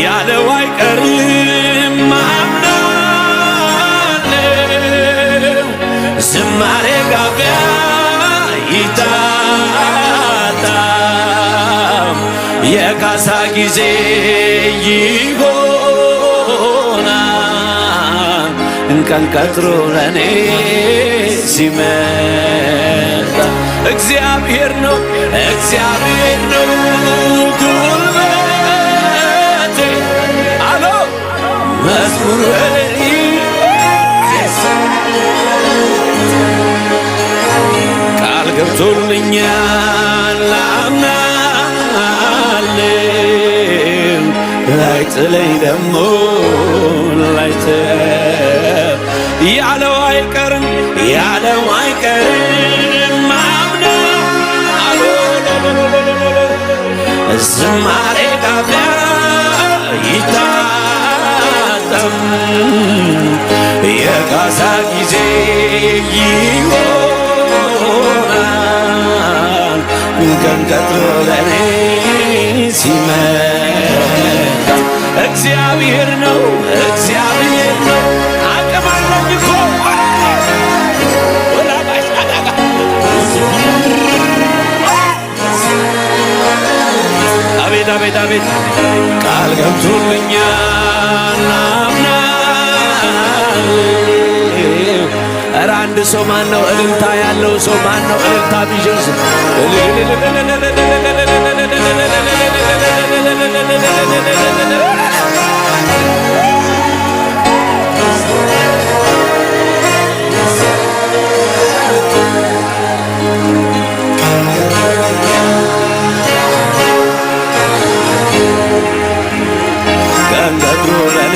ያለው አይቀርም አምናለው ዝማሬ ጋቢያ ይታጣም የካሳ ጊዜ ይሆናል ቀን ቀጥሮ ለኔ ሲመጣ እግዚአብሔር ነው ጉልበቴ አሎ መዝሙር ቃል ገብቶልኛል አምናለው ላይጥለኝ ደሞ ያለው አይቀርም ዝማሬ ጋቢያ ይታጠም የካሳ ጊዜ ይሆናል ቀን ቀጥሮ ለኔ ሲመጣ እግዚአብሔር ነው አቅም አለኝ እኮ አቤት ቃል ገብቶልኛል አምናለው ኧረ አንድ ሰው ማነው እልልታ ያለው ሰው ማነው እልልታ ቢጀርስ ቀን ቀጥሮ ለኔ